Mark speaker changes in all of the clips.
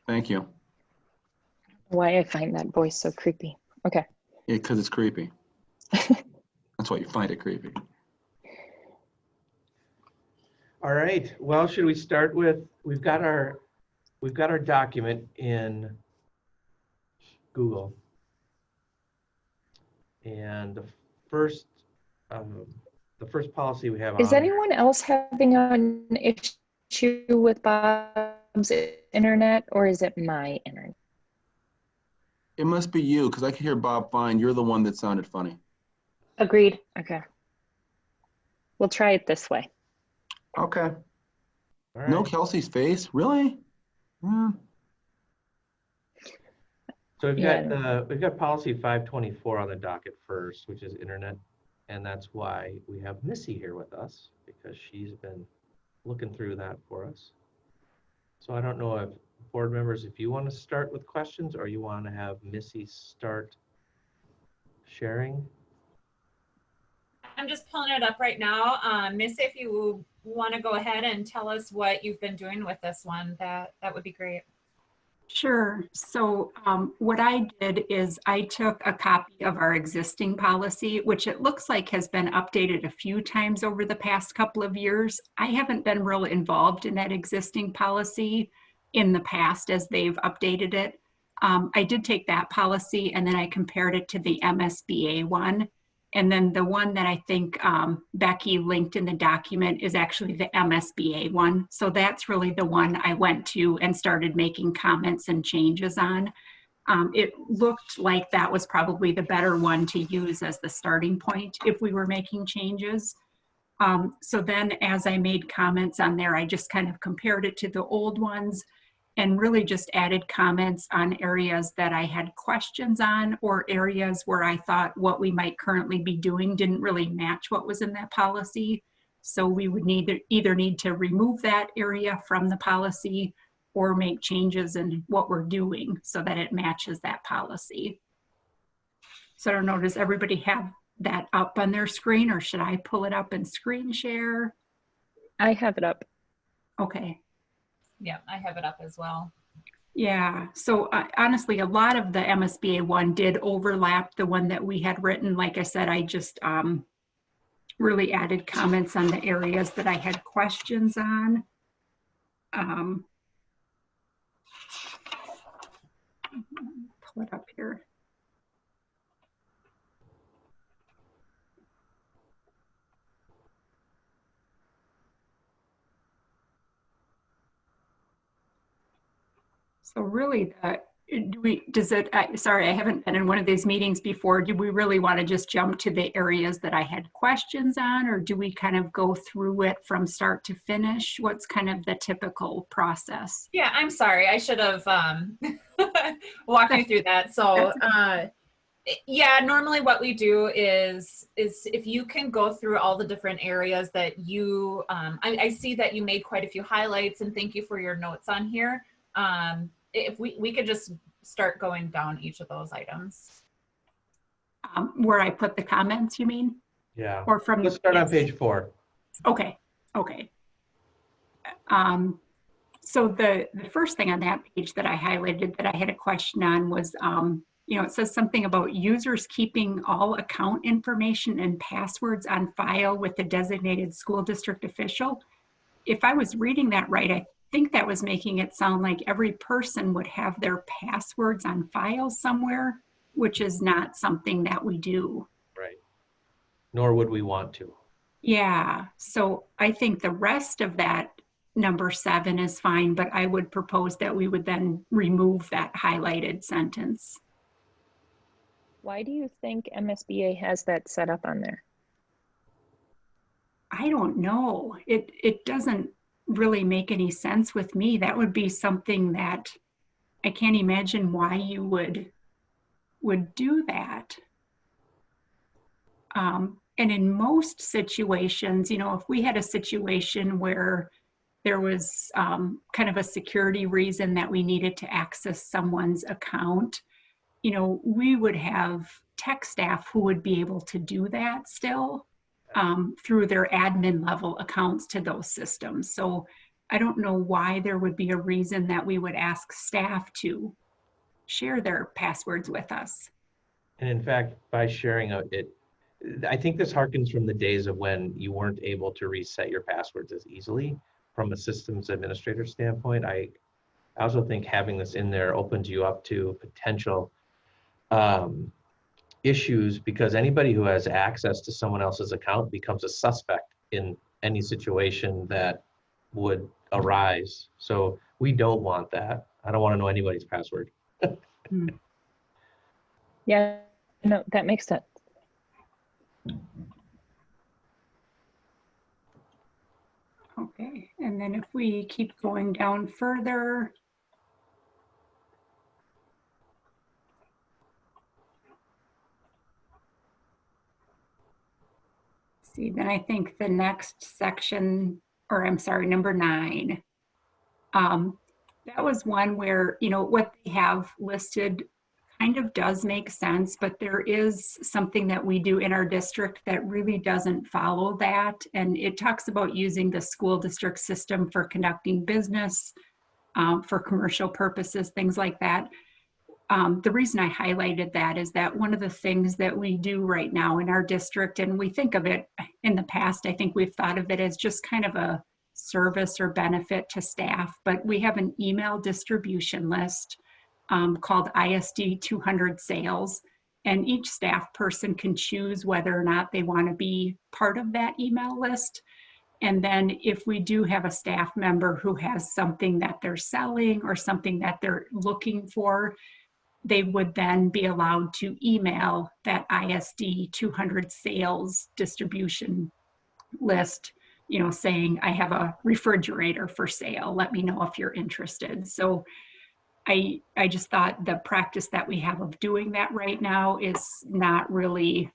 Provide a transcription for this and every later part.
Speaker 1: Thank you.
Speaker 2: Why I find that voice so creepy. Okay.
Speaker 1: Yeah, because it's creepy. That's why you find it creepy.
Speaker 3: All right. Well, should we start with, we've got our document in Google. And first, the first policy we have
Speaker 2: Is
Speaker 3: on
Speaker 2: anyone else having an issue with Bob's internet, or is it my internet?
Speaker 1: It must be you, because I can hear Bob fine. You're the one that sounded funny.
Speaker 2: Agreed. Okay. We'll try it this way.
Speaker 1: Okay.
Speaker 3: All right.
Speaker 1: No Kelsey's face? Really?
Speaker 3: So we've
Speaker 2: Yeah.
Speaker 3: got policy 524 on the docket first, which is internet. And that's why we have Missy here with us, because she's been looking through that for us. So I don't know if board members, if you want to start with questions or you want to have Missy start sharing.
Speaker 4: I'm just pulling it up right now. Miss, if you want to go ahead and tell us what you've been doing with this one, that would be great.
Speaker 5: Sure. So what I did is I took a copy of our existing policy, which it looks like has been updated a few times over the past couple of years. I haven't been real involved in that existing policy in the past as they've updated it. I did take that policy and then I compared it to the MSBA one. And then the one that I think Becky linked in the document is actually the MSBA one. So that's really the one I went to and started making comments and changes on. It looked like that was probably the better one to use as the starting point if we were making changes. So then as I made comments on there, I just kind of compared it to the old ones and really just added comments on areas that I had questions on or areas where I thought what we might currently be doing didn't really match what was in that policy. So we would either need to remove that area from the policy or make changes in what we're doing so that it matches that policy. So I don't know, does everybody have that up on their screen or should I pull it up and screen share?
Speaker 2: I have it up.
Speaker 5: Okay.
Speaker 4: Yeah, I have it up as well.
Speaker 5: Yeah, so honestly, a lot of the MSBA one did overlap the one that we had written. Like I said, I just really added comments on the areas that I had questions on. Pull it up here. So really, sorry, I haven't been in one of these meetings before. Do we really want to just jump to the areas that I had questions on, or do we kind of go through it from start to finish? What's kind of the typical process?
Speaker 4: Yeah, I'm sorry. I should have walked you through that. So yeah, normally what we do is if you can go through all the different areas that you, I see that you made quite a few highlights and thank you for your notes on here. If we could just start going down each of those items.
Speaker 5: Where I put the comments, you mean?
Speaker 3: Yeah.
Speaker 5: Or from
Speaker 3: Let's start on page 4.
Speaker 5: Okay. Okay. So the first thing on that page that I highlighted that I had a question on was, you know, it says something about users keeping all account information and passwords on file with the designated school district official. If I was reading that right, I think that was making it sound like every person would have their passwords on file somewhere, which is not something that we do.
Speaker 3: Right. Nor would we want to.
Speaker 5: Yeah, so I think the rest of that number 7 is fine, but I would propose that we would then remove that highlighted sentence.
Speaker 2: Why do you think MSBA has that set up on there?
Speaker 5: I don't know. It doesn't really make any sense with me. That would be something that I can't imagine why you would do that. And in most situations, you know, if we had a situation where there was kind of a security reason that we needed to access someone's account, you know, we would have tech staff who would be able to do that still through their admin level accounts to those systems. So I don't know why there would be a reason that we would ask staff to share their passwords with us.
Speaker 3: And in fact, by sharing it, I think this harkens from the days of when you weren't able to reset your passwords as easily from a systems administrator standpoint. I also think having this in there opens you up to potential issues, because anybody who has access to someone else's account becomes a suspect in any situation that would arise. So we don't want that. I don't want to know anybody's password.
Speaker 2: Yeah, no, that makes sense.
Speaker 5: Okay, and then if we keep going down further, see, then I think the next section, or I'm sorry, number 9, that was one where, you know, what they have listed kind of does make sense, but there is something that we do in our district that really doesn't follow that. And it talks about using the school district system for conducting business, for commercial purposes, things like that. The reason I highlighted that is that one of the things that we do right now in our district, and we think of it in the past, I think we've thought of it as just kind of a service or benefit to staff, but we have an email distribution list called ISD 200 Sales, and each staff person can choose whether or not they want to be part of that email list. And then if we do have a staff member who has something that they're selling or something that they're looking for, they would then be allowed to email that ISD 200 Sales distribution list, you know, saying, I have a refrigerator for sale. Let me know if you're interested. So I just thought the practice that we have of doing that right now is not really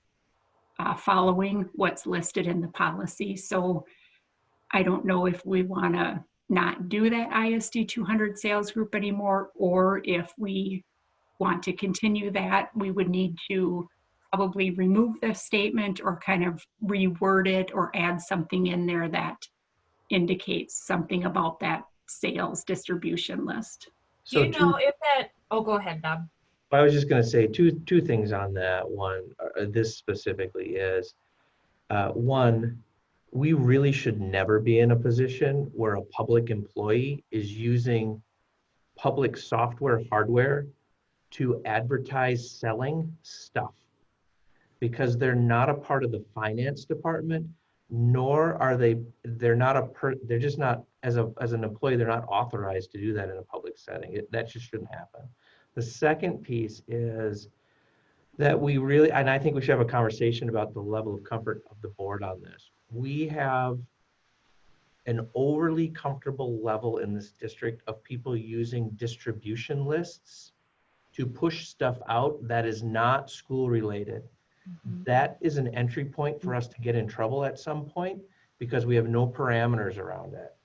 Speaker 5: following what's listed in the policy. So I don't know if we want to not do that ISD 200 sales group anymore, or if we want to continue that, we would need to probably remove the statement or kind of reword it or add something in there that indicates something about that sales distribution list.
Speaker 4: Do you know if that, oh, go ahead, Bob.
Speaker 3: I was just going to say two things on that one. This specifically is, one, we really should never be in a position where a public employee is using public software hardware to advertise selling stuff, because they're not a part of the finance department, nor are they're just not, as an employee, they're not authorized to do that in a public setting. That just shouldn't happen. The second piece is that we really, and I think we should have a conversation about the level of comfort of the board on this. We have an overly comfortable level in this district of people using distribution lists to push stuff out that is not school related. That is an entry point for us to get in trouble at some point, because we have no parameters around it.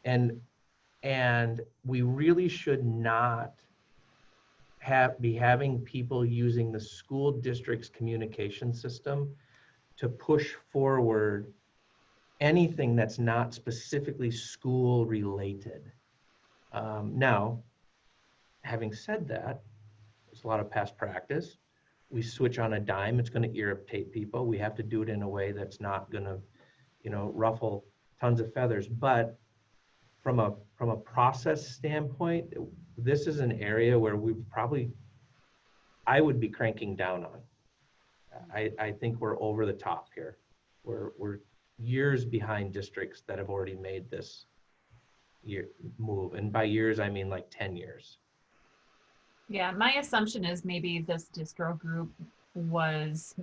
Speaker 3: And we really should not be having people using the school district's communication system to push forward anything that's not specifically school related. Now, having said that, there's a lot of past practice. We switch on a dime, it's going to irritate people. We have to do it in a way that's not going to, you know, ruffle tons of feathers. But from a process standpoint, this is an area where I would be cranking down on. I think we're over the top here. We're years behind districts that have already made this move. And by years, I mean like 10 years.
Speaker 4: Yeah, my assumption is maybe this distro group was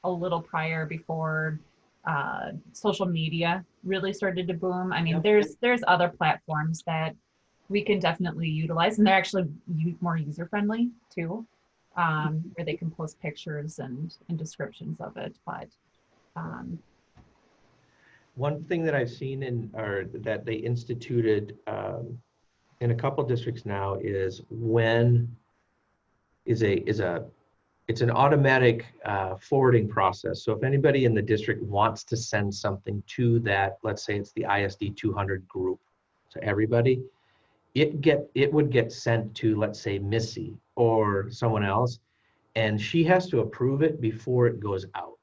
Speaker 4: a little prior, before social media really started to boom. I mean, there's other platforms that we can definitely utilize, and they're actually more user friendly too, where they can post pictures and descriptions of it. But
Speaker 3: one thing that I've seen that they instituted in a couple districts now is it's an automatic forwarding process. So if anybody in the district wants to send something to that, let's say it's the ISD 200 group, so everybody, it would get sent to, let's say, Missy or someone else, and she has to approve it before it goes out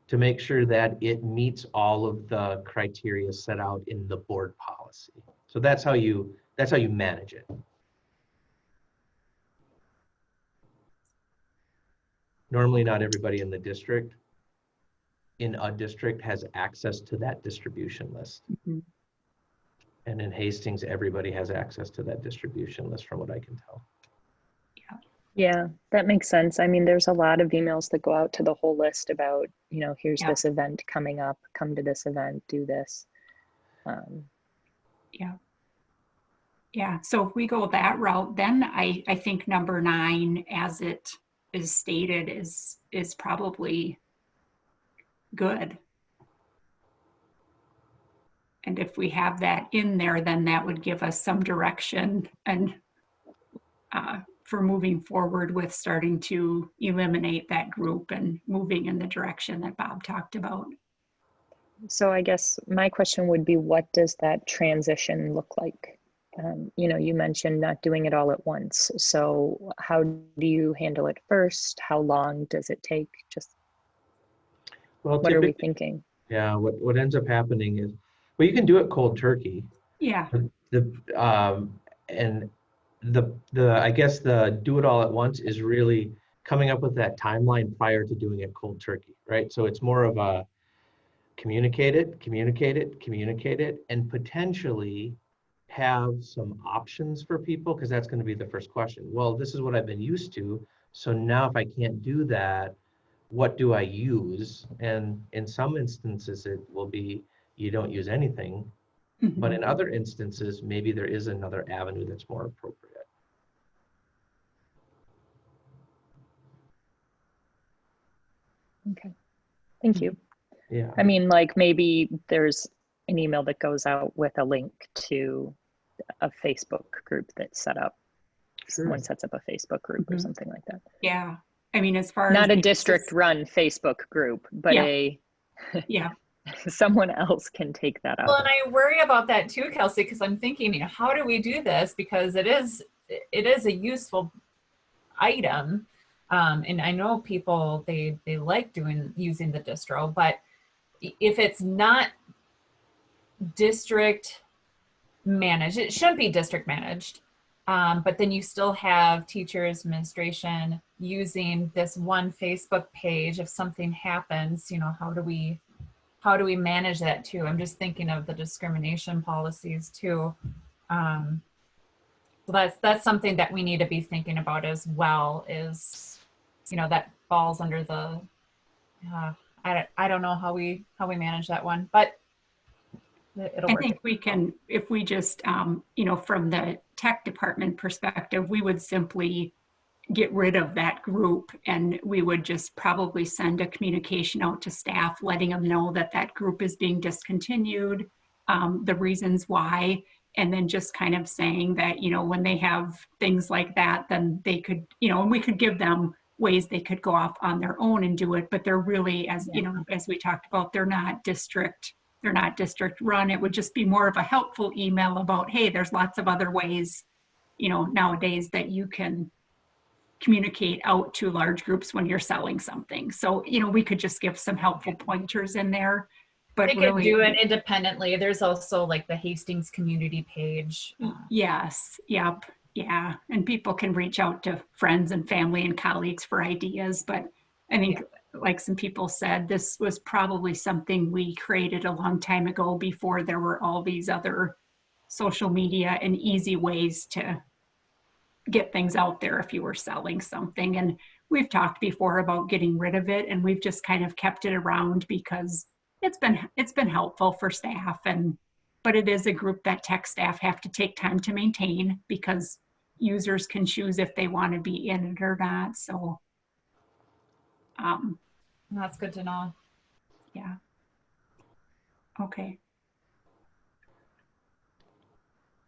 Speaker 3: to make sure that it meets all of the criteria set out in the board policy. So that's how you manage it. Normally, not everybody in a district has access to that distribution list.
Speaker 5: Mhm.
Speaker 3: And in Hastings, everybody has access to that distribution list from what I can tell.
Speaker 2: Yeah, that makes sense. I mean, there's a lot of emails that go out to the whole list about, here's
Speaker 5: Yeah.
Speaker 2: this event coming up, come to this event, do this.
Speaker 5: Yeah, so if we go that route, then I think number 9, as it is stated, is probably good. And if we have that in there, then that would give us some direction and for moving forward with starting to eliminate that group and moving in the direction that Bob talked about.
Speaker 2: So I guess my question would be, what does that transition look like? You mentioned not doing it all at once. So how do you handle it first? How long does it take? Just
Speaker 3: Well,
Speaker 2: what are we
Speaker 3: typically,
Speaker 2: thinking?
Speaker 3: yeah, what ends up happening is, well, you can do it cold turkey.
Speaker 5: Yeah,
Speaker 3: I guess the do it all at once is really coming up with that timeline prior to doing it cold turkey, right? So it's more of a communicate it, and potentially have some options for people, because that's going to be the first question. Well, this is what I've been used to. So now if I can't do that, what do I use? And in some instances, it will be you don't use anything. But in other instances, maybe there is another avenue that's more appropriate.
Speaker 2: Okay, thank you.
Speaker 3: Yeah.
Speaker 2: I mean, like maybe there's an email that goes out with a link to a Facebook group that's set up.
Speaker 3: Sure.
Speaker 2: Someone sets up a Facebook group or
Speaker 5: Mhm.
Speaker 2: something like that.
Speaker 5: yeah. I mean, as far as
Speaker 2: Not a
Speaker 5: the
Speaker 2: district-run Facebook group, but
Speaker 5: Yeah. Yeah,
Speaker 2: someone else can take that
Speaker 4: Well,
Speaker 2: up.
Speaker 4: and I worry about that too, Kelsey, because I'm thinking, how do we do this? Because it is a useful item. And I know people, they like using the distro, but if it's not district managed, it shouldn't be district managed. But then you still have teachers, administration using this one Facebook page. If something happens, how do we manage that too? I'm just thinking of the discrimination policies too. So that's something that we need to be thinking about as well, is, that falls under the, I don't know how we manage that one, but it'll
Speaker 5: I
Speaker 4: work.
Speaker 5: think we can, if we just, from the tech department perspective, we would simply get rid of that group, and we would just probably send a communication out to staff letting them know that that group is being discontinued, the reasons why, and then just kind of saying that, when they have things like that, then they could, and we could give them ways they could go off on their own and do it, but they're really, as we talked about, they're not district run. It would just be more of a helpful email about, hey, there's lots of other ways, nowadays that you can communicate out to large groups when you're selling something. So, we could just give some helpful pointers in there, but
Speaker 4: They could
Speaker 5: really
Speaker 4: do it independently. There's also like the Hastings community page.
Speaker 5: Yes, yep, yeah. And people can reach out to friends and family and colleagues for ideas, but I think like some people said, this was probably something we created a long time ago before there were all these other social media and easy ways to get things out there if you were selling something. And we've talked before about getting rid of it, and we've just kind of kept it around because it's been helpful for staff, but it is a group that tech staff have to take time to maintain because users can choose if they want to be in it or not. So
Speaker 4: That's good to know.
Speaker 5: yeah. Okay.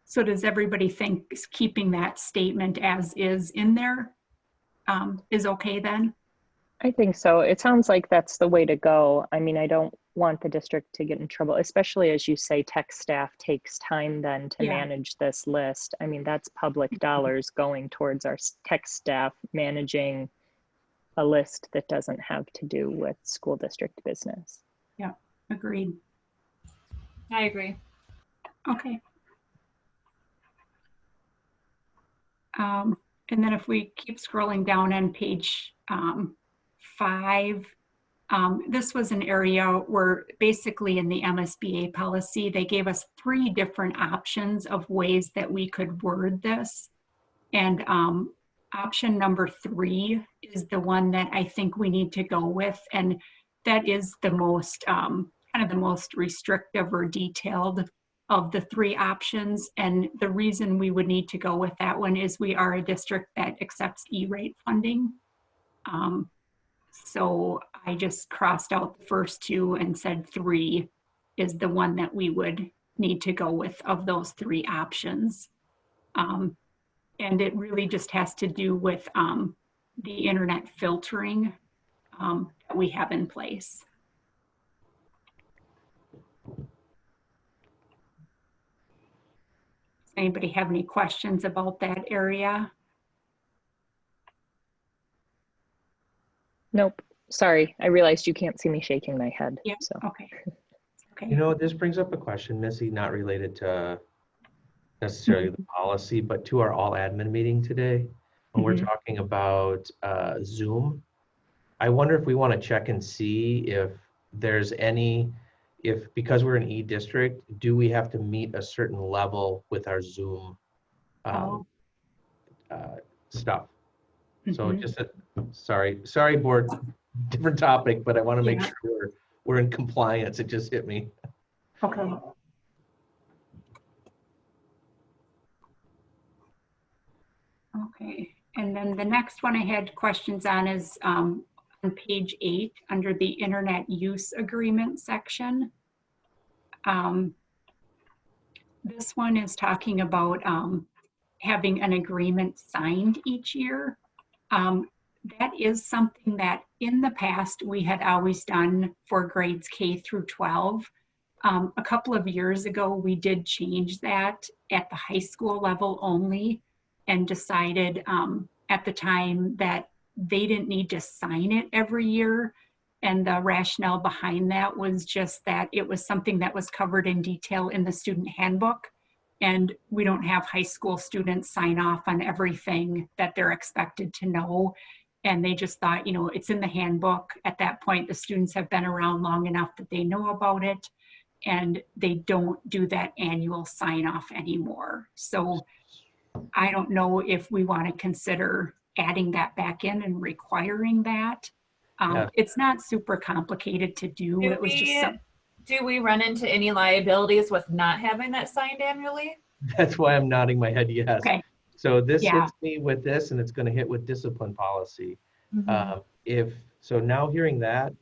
Speaker 5: So does everybody think keeping that statement as is in there is okay then?
Speaker 2: I think so. It sounds like that's the way to go. I mean, I don't want the district to get in trouble, especially as you say, tech staff takes time then to
Speaker 5: Yeah.
Speaker 2: manage this list. I mean, that's public dollars going towards our tech staff managing a list that doesn't have to do with school district business.
Speaker 5: Agreed.
Speaker 4: I agree.
Speaker 5: Okay. And then if we keep scrolling down on page 5, this was an area where basically in the MSBA policy, they gave us 3 different options of ways that we could word this. And option number 3 is the one that I think we need to go with. And that is the most, kind of the most restrictive or detailed of the 3 options. And the reason we would need to go with that one is we are a district that accepts E-rate funding. So I just crossed out the first 2 and said 3 is the one that we would need to go with of those 3 options. And it really just has to do with the internet filtering that we have in place. Does anybody have any questions about that area?
Speaker 2: Nope. Sorry, I realized you can't see me shaking my head.
Speaker 5: Yeah.
Speaker 2: So
Speaker 5: Okay. Okay.
Speaker 3: You know, this brings up a question, Missy, not related to necessarily the policy, but to our all admin meeting today, when we're
Speaker 2: Mhm.
Speaker 3: talking about Zoom. I wonder if we want to check and see if there's any, because we're an E district, do we have to meet a certain level with our Zoom stuff? So
Speaker 5: Mhm.
Speaker 3: just, sorry, board, different topic, but I want to make
Speaker 5: Yeah.
Speaker 3: sure we're in compliance. It just hit me.
Speaker 5: Okay. Okay, and then the next one I had questions on is on page 8 under the internet use agreement section. This one is talking about having an agreement signed each year. That is something that in the past we had always done for grades K through 12. A couple of years ago, we did change that at the high school level only and decided at the time that they didn't need to sign it every year. And the rationale behind that was just that it was something that was covered in detail in the student handbook. And we don't have high school students sign off on everything that they're expected to know. And they just thought, you know, it's in the handbook. At that point, the students have been around long enough that they know about it, and they don't do that annual sign off anymore. So I don't know if we want to consider adding that back in and requiring that.
Speaker 3: Yeah.
Speaker 5: It's not super complicated to do. It was just some,
Speaker 4: Do we run into any liabilities with not having that signed annually?
Speaker 3: That's why I'm nodding my head yes.
Speaker 5: okay.
Speaker 3: So this
Speaker 5: Yeah.
Speaker 3: hits me with this, and it's going to hit with discipline policy.
Speaker 4: Mhm.
Speaker 3: So now hearing that,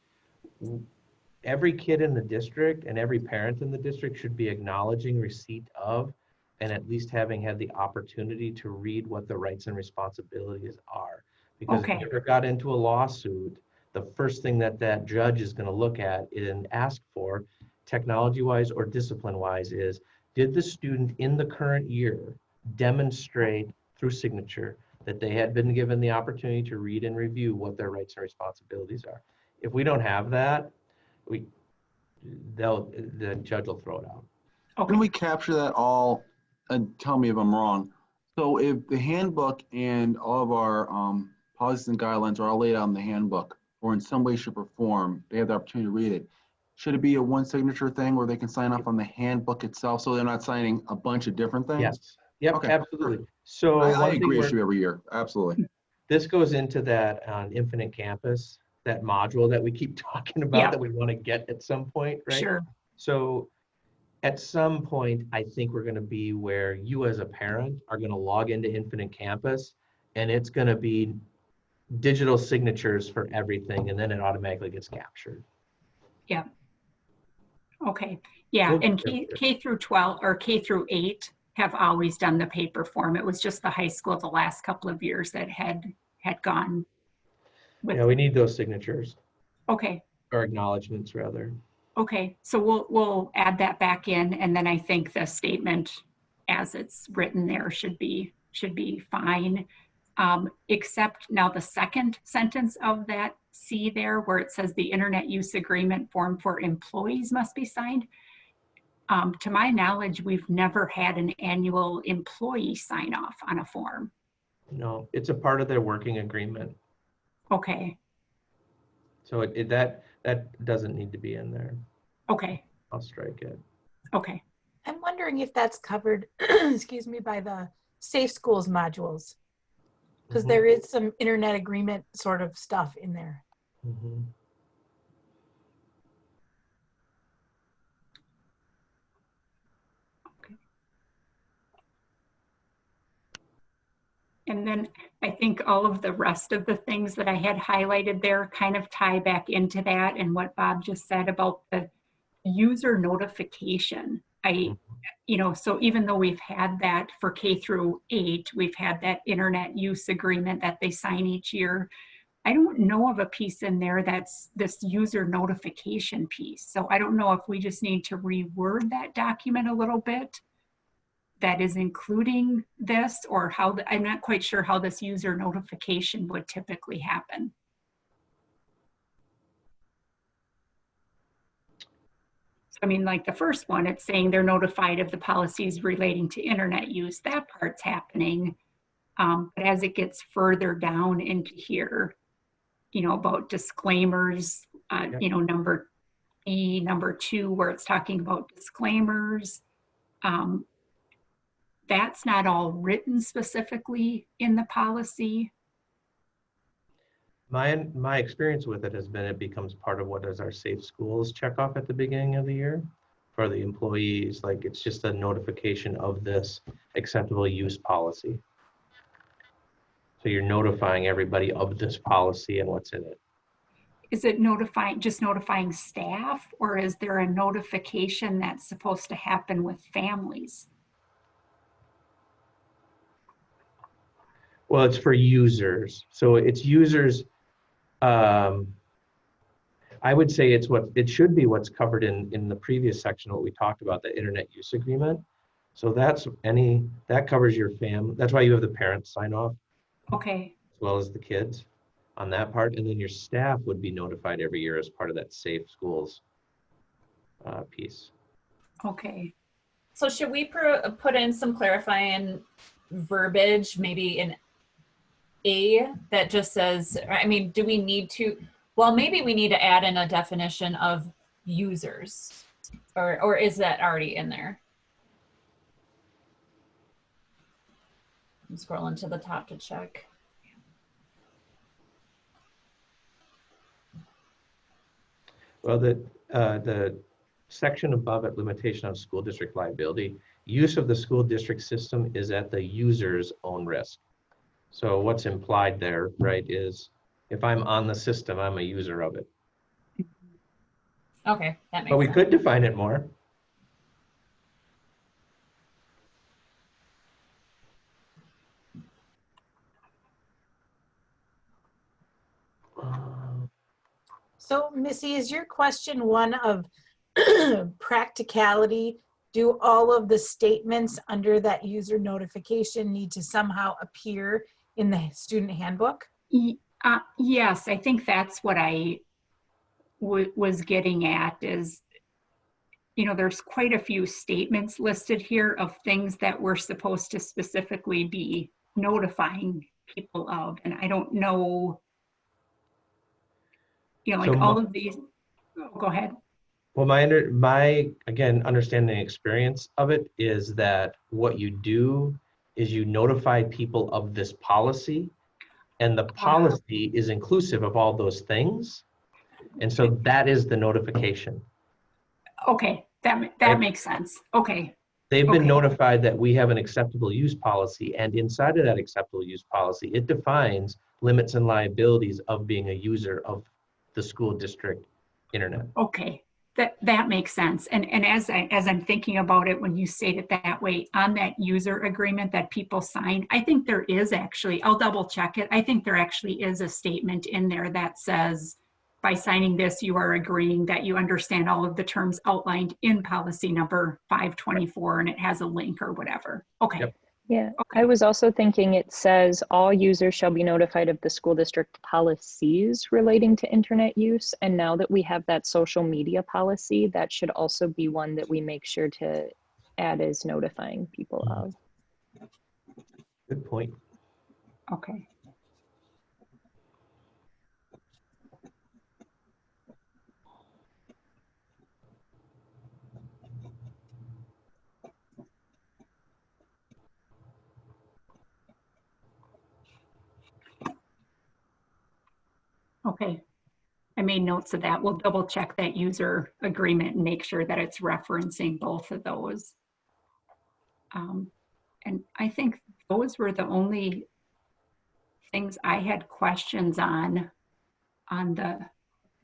Speaker 3: every kid in the district and every parent in the district should be acknowledging receipt of, and at least having had the opportunity to read what the rights and responsibilities are. Because
Speaker 5: Okay.
Speaker 3: if you ever got into a lawsuit, the first thing that judge is going to look at and ask for, technology-wise or discipline-wise, is did the student in the current year demonstrate through signature that they had been given the opportunity to read and review what their rights and responsibilities are? If we don't have that, the judge will throw it out.
Speaker 5: Okay.
Speaker 1: Can we capture that all, and tell me if I'm wrong? So if the handbook and all of our policies and guidelines are all laid out in the handbook, or in some way, shape, or form, they have the opportunity to read it, should it be a one signature thing where they can sign off on the handbook itself, so they're not signing a bunch of different things?
Speaker 3: Yes, yep,
Speaker 1: Okay.
Speaker 3: absolutely. So
Speaker 1: I
Speaker 3: one thing
Speaker 1: agree,
Speaker 3: we're-
Speaker 1: issue every year, absolutely.
Speaker 3: this goes into that Infinite Campus, that module that we keep talking about
Speaker 5: Yeah.
Speaker 3: that we want to get at some point, right?
Speaker 5: Sure.
Speaker 3: So at some point, I think we're going to be where you as a parent are going to log into Infinite Campus, and it's going to be digital signatures for everything, and then it automatically gets captured.
Speaker 5: Yeah. Okay. Yeah.
Speaker 3: We'll
Speaker 5: And
Speaker 3: get there.
Speaker 5: K through 12 or K through 8 have always done the paper form. It was just the high school the last couple of years that had gone
Speaker 3: Yeah, we need those signatures,
Speaker 5: Okay,
Speaker 3: or acknowledgements rather.
Speaker 5: okay, so we'll add that back in, and then I think the statement as it's written there should be fine. Except now the second sentence of that C there, where it says the internet use agreement form for employees must be signed. To my knowledge, we've never had an annual employee sign off on a form.
Speaker 3: No, it's a part of their working agreement.
Speaker 5: Okay,
Speaker 3: So that doesn't need to be in there.
Speaker 5: okay,
Speaker 3: I'll strike it.
Speaker 5: okay.
Speaker 6: I'm wondering if that's covered, excuse me, by the Safe Schools modules, because
Speaker 3: Mhm,
Speaker 6: there is some internet agreement sort of stuff in there.
Speaker 3: mhm.
Speaker 5: And then I think all of the rest of the things that I had highlighted there kind of tie back into that and what Bob just said about the user notification. So even though we've had that for K through 8, we've had that internet use agreement that they sign each year. I don't know of a piece in there that's this user notification piece. So I don't know if we just need to reword that document a little bit that is including this, or how, I'm not quite sure how this user notification would typically happen. So, I mean, like the first one, it's saying they're notified of the policies relating to internet use. That part's happening. But as it gets further down into here, about disclaimers,
Speaker 3: Yep.
Speaker 5: Number E, number 2, where it's talking about disclaimers, that's not all written specifically in the policy.
Speaker 3: My experience with it has been it becomes part of what is our Safe Schools checkoff at the beginning of the year for the employees. Like it's just a notification of this acceptable use policy. So you're notifying everybody of this policy and what's in it.
Speaker 5: Is it just notifying staff, or is there a notification that's supposed to happen with families?
Speaker 3: Well, it's for users. So it's users. I would say it should be what's covered in the previous section, what we talked about, the internet use agreement. So that covers your family. That's why you have the parents sign off
Speaker 5: Okay,
Speaker 3: as well as the kids on that part. And then your staff would be notified every year as part of that Safe Schools piece.
Speaker 5: okay.
Speaker 4: So should we put in some clarifying verbiage, maybe in A that just says, I mean, do we need to, well, maybe we need to add in a definition of users, or is that already in there? I'm scrolling to the top to check.
Speaker 3: Well, the section above it, limitation on school district liability, use of the school district system is at the user's own risk. So what's implied there, right, is if I'm on the system, I'm a user of it.
Speaker 4: Okay, that makes
Speaker 3: But we
Speaker 4: sense.
Speaker 3: could define it more.
Speaker 6: So Missy, is your question one of practicality? Do all of the statements under that user notification need to somehow appear in the student handbook?
Speaker 5: Yes, I think that's what I was getting at is, there's quite a few statements listed here of things that we're supposed to specifically be notifying people of. And I don't know, like
Speaker 3: So
Speaker 5: all of these, go ahead.
Speaker 3: Well, my again, understanding and experience of it is that what you do is you notify people of this policy, and the policy is inclusive of all those things. And so that is the notification.
Speaker 5: Okay, that makes sense. Okay.
Speaker 3: They've been
Speaker 5: Okay.
Speaker 3: notified that we have an acceptable use policy, and inside of that acceptable use policy, it defines limits and liabilities of being a user of the school district internet.
Speaker 5: Okay. That makes sense. And as I'm thinking about it, when you state it that way, on that user agreement that people sign, I think there is actually, I'll double check it. I think there actually is a statement in there that says, by signing this, you are agreeing that you understand all of the terms outlined in policy number 524, and it has a link or whatever. Okay.
Speaker 3: Yep.
Speaker 2: Yeah,
Speaker 5: Okay.
Speaker 2: I was also thinking it says all users shall be notified of the school district policies relating to internet use. And now that we have that social media policy, that should also be one that we make sure to add as notifying people of.
Speaker 3: Good point.
Speaker 5: Okay. Okay. I made notes of that. We'll double check that user agreement and make sure that it's referencing both of those. And I think those were the only things I had questions on the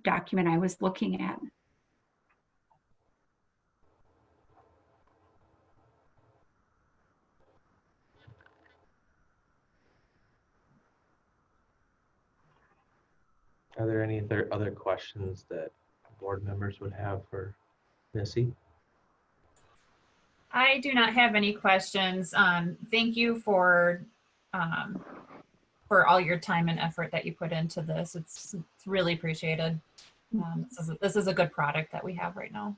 Speaker 5: document I was looking at.
Speaker 3: Are there any other questions that board members would have for Missy?
Speaker 4: I do not have any questions. Thank you for all your time and effort that you put into this. It's really appreciated. This is a good product that we have right now.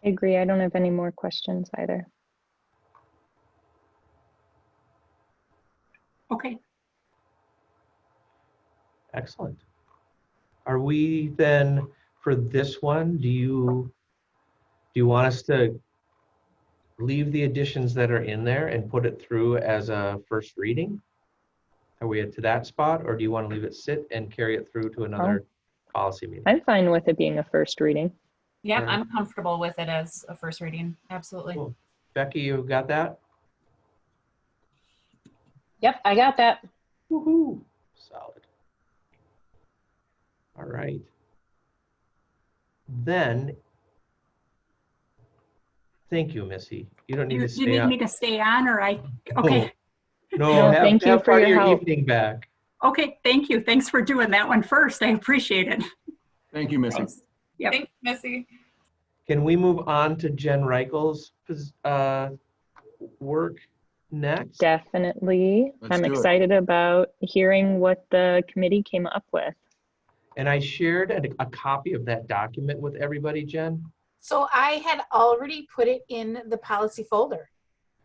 Speaker 2: I agree. I don't have any more questions either.
Speaker 5: Okay.
Speaker 3: Excellent. Are we then, for this one, do you want us to leave the additions that are in there and put it through as a first reading? Are we to that spot, or do you want to leave it sit and carry it through to another policy meeting?
Speaker 2: I'm fine with it being a first reading.
Speaker 4: Yeah,
Speaker 3: Alright.
Speaker 4: I'm comfortable with it as a first reading. Absolutely.
Speaker 3: Cool. Becky, you got that?
Speaker 2: Yep, I got that.
Speaker 3: Woohoo! Solid. All right. Then, thank you, Missy. You don't need
Speaker 5: You
Speaker 3: to stay
Speaker 5: need
Speaker 3: on.
Speaker 5: me to stay on, or I, okay.
Speaker 3: No,
Speaker 2: No, thank you
Speaker 3: have
Speaker 2: for
Speaker 3: part of
Speaker 2: your
Speaker 3: your
Speaker 2: help.
Speaker 3: evening back.
Speaker 5: Okay, thank you. Thanks for doing that one first. I appreciate it.
Speaker 1: Thank you, Missy.
Speaker 5: Yep.
Speaker 4: Thanks, Missy.
Speaker 3: Can we move on to Jen Reichel's work next?
Speaker 2: Definitely.
Speaker 1: Let's
Speaker 2: I'm
Speaker 1: do it.
Speaker 2: excited about hearing what the committee came up with.
Speaker 3: And I shared a copy of that document with everybody, Jen.
Speaker 6: So I had already put it in the policy folder.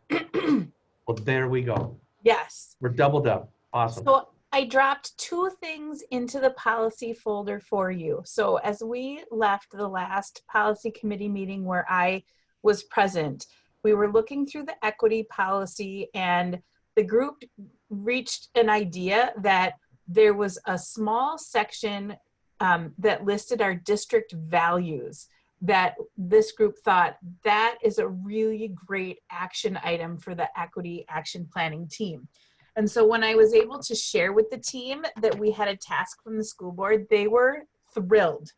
Speaker 3: Well, there we go.
Speaker 6: Yes.
Speaker 3: We're doubled up. Awesome.
Speaker 6: So I dropped two things into the policy folder for you. So as we left the last policy committee meeting where I was present, we were looking through the equity policy, and the group reached an idea that there was a small section that listed our district values that this group thought that is a really great action item for the equity action planning team. And so when I was able to share with the team that we had a task from the school board, they were thrilled.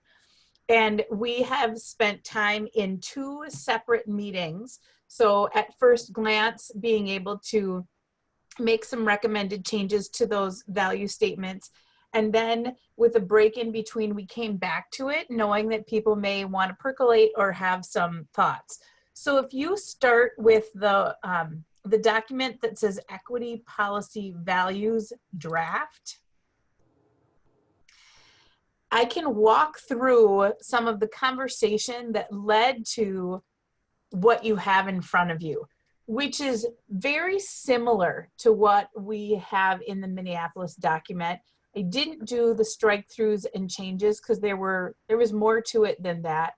Speaker 6: And we have spent time in two separate meetings. So at first glance, being able to make some recommended changes to those value statements. And then with a break in between, we came back to it, knowing that people may want to percolate or have some thoughts. So if you start with the document that says Equity Policy Values Draft, I can walk through some of the conversation that led to what you have in front of you, which is very similar to what we have in the Minneapolis document. I didn't do the strike throughs and changes because there was more to it than that.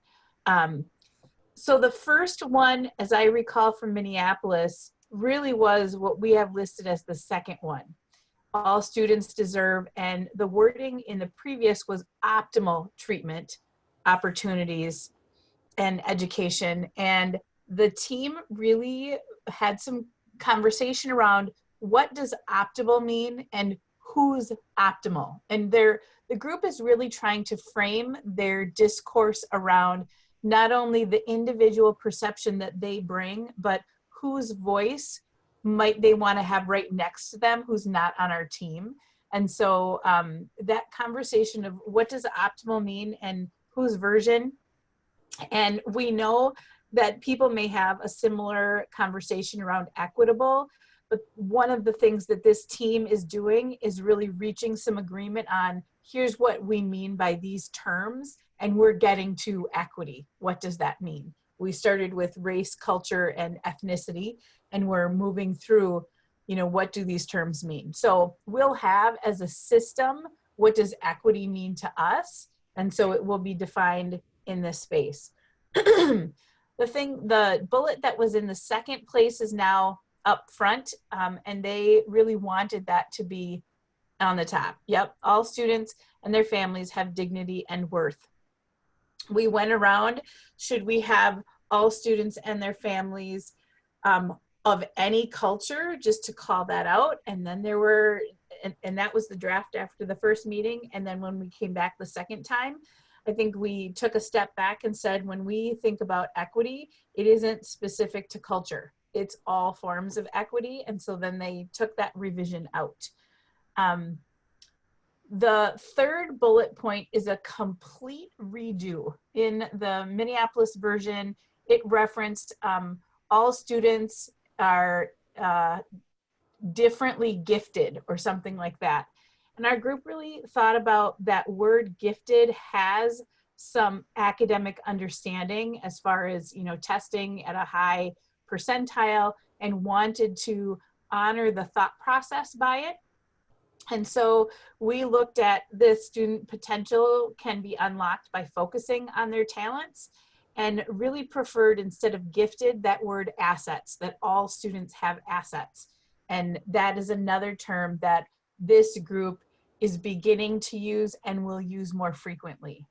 Speaker 6: So the first one, as I recall from Minneapolis, really was what we have listed as the second one. All students deserve, and the wording in the previous was optimal treatment, opportunities, and education. And the team really had some conversation around what does optimal mean and who's optimal. And the group is really trying to frame their discourse around not only the individual perception that they bring, but whose voice might they want to have right next to them who's not on our team. And so that conversation of what does optimal mean and whose version, and we know that people may have a similar conversation around equitable, but one of the things that this team is doing is really reaching some agreement on here's what we mean by these terms, and we're getting to equity. What does that mean? We started with race, culture, and ethnicity, and we're moving through, you know, what do these terms mean? So we'll have as a system, what does equity mean to us? And so it will be defined in this space. The bullet that was in the second place is now up front, and they really wanted that to be on the top. Yep, all students and their families have dignity and worth. We went around, should we have all students and their families of any culture, just to call that out. And then there were, and that was the draft after the first meeting. And then when we came back the second time, I think we took a step back and said, when we think about equity, it isn't specific to culture. It's all forms of equity. And so then they took that revision out. The third bullet point is a complete redo. In the Minneapolis version, it referenced all students are differently gifted or something like that. And our group really thought about that word gifted has some academic understanding as far as, you know, testing at a high percentile, and wanted to honor the thought process by it. And so we looked at this student potential can be unlocked by focusing on their talents, and really preferred, instead of gifted, that word assets, that all students have assets. And that is another term that this group is beginning to use and will use more frequently.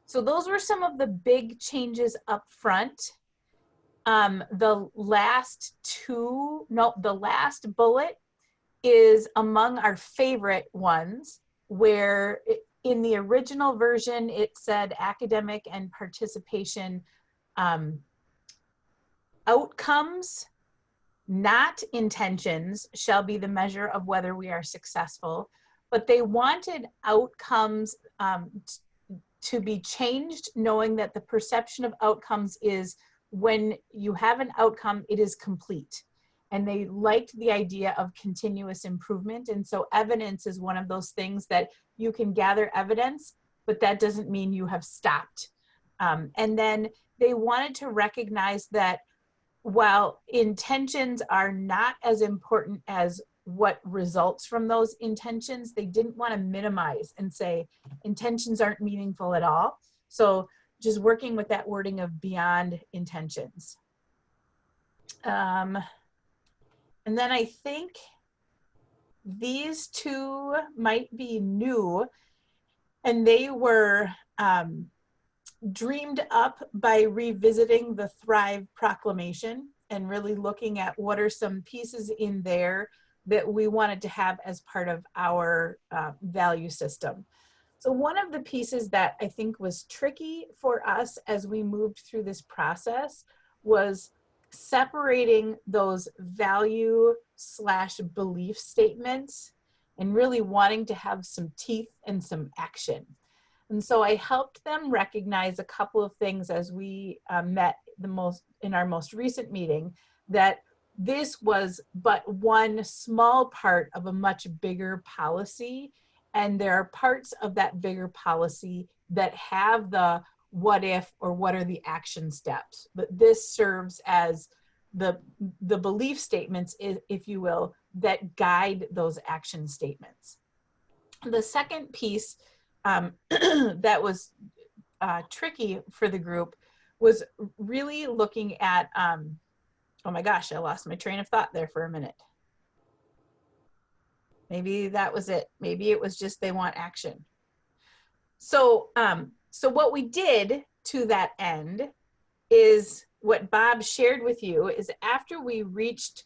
Speaker 6: So those were some of the big changes up front. The last bullet is among our favorite ones, where in the original version, it said academic and participation outcomes, not intentions, shall be the measure of whether we are successful. But they wanted outcomes to be changed, knowing that the perception of outcomes is when you have an outcome, it is complete. And they liked the idea of continuous improvement. And so evidence is one of those things that you can gather evidence, but that doesn't mean you have stopped. And then they wanted to recognize that while intentions are not as important as what results from those intentions, they didn't want to minimize and say intentions aren't meaningful at all. So just working with that wording of beyond intentions. And then I think these two might be new, and they were dreamed up by revisiting the Thrive Proclamation and really looking at what are some pieces in there that we wanted to have as part of our value system. So one of the pieces that I think was tricky for us as we moved through this process was separating those value/belief statements and really wanting to have some teeth and some action. And so I helped them recognize a couple of things as we met in our most recent meeting, that this was but one small part of a much bigger policy. And there are parts of that bigger policy that have the what if or what are the action steps. But this serves as the belief statements, if you will, that guide those action statements. The second piece that was tricky for the group was really looking at, oh my gosh, I lost my train of thought there for a minute. Maybe that was it. Maybe it was just they want action. So, so what we did to that end is what Bob shared with you is after we reached,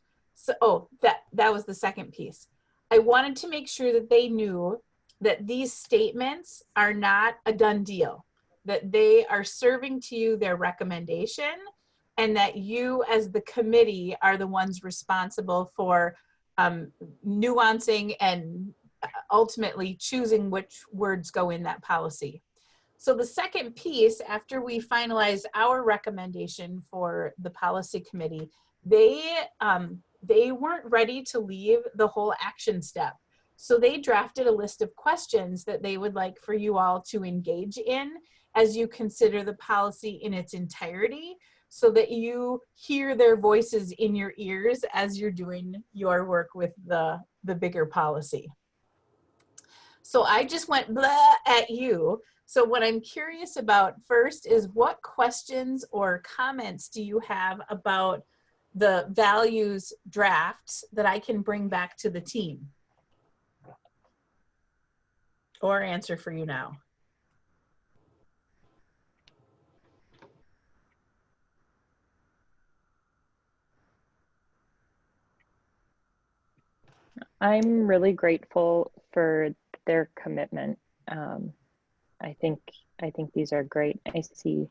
Speaker 6: that was the second piece. I wanted to make sure that they knew that these statements are not a done deal, that they are serving to you their recommendation, and that you as the committee are the ones responsible for nuancing and ultimately choosing which words go in that policy. So the second piece, after we finalized our recommendation for the policy committee, they weren't ready to leave the whole action step. So they drafted a list of questions that they would like for you all to engage in as you consider the policy in its entirety, so that you hear their voices in your ears as you're doing your work with the bigger policy. So I just went blah at you. So what I'm curious about first is, what questions or comments do you have about the values drafts that I can bring back to the team? Or answer for you now.
Speaker 2: I'm really grateful for their commitment. I think these are great. I see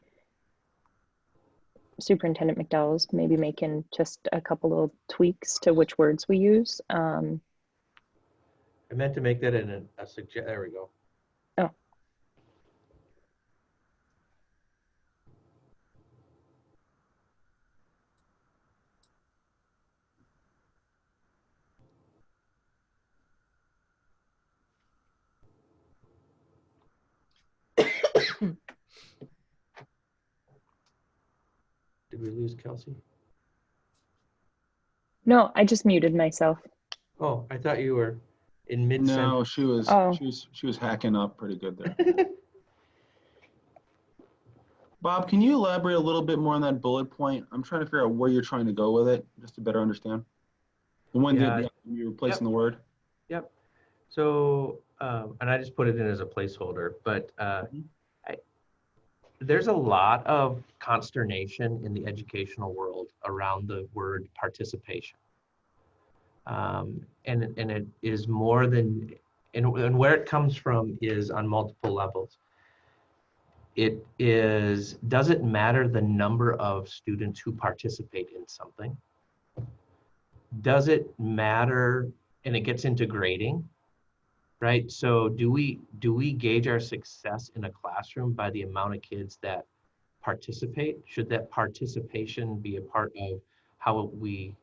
Speaker 2: Superintendent McDowell's maybe making just a couple of tweaks to which words we use.
Speaker 3: I meant to make that in a suggest. There we go.
Speaker 2: Oh.
Speaker 3: Did we lose Kelsey?
Speaker 2: No, I just muted myself.
Speaker 3: Oh, I thought you were in mid sentence.
Speaker 1: No, she was
Speaker 2: Oh.
Speaker 1: she was hacking up pretty good there. Bob, can you elaborate a little bit more on that bullet point? I'm trying to figure out where you're trying to go with it, just to better understand. The one
Speaker 3: Yeah.
Speaker 1: that you're replacing the word.
Speaker 3: Yep. So, and I just put it in as a placeholder, but there's a lot of consternation in the educational world around the word participation. And it is more than, and where it comes from is on multiple levels. It is, does it matter the number of students who participate in something? Does it matter, and it gets into grading, right? So do we gauge our success in a classroom by the amount of kids that participate? Should that participation be a part of how we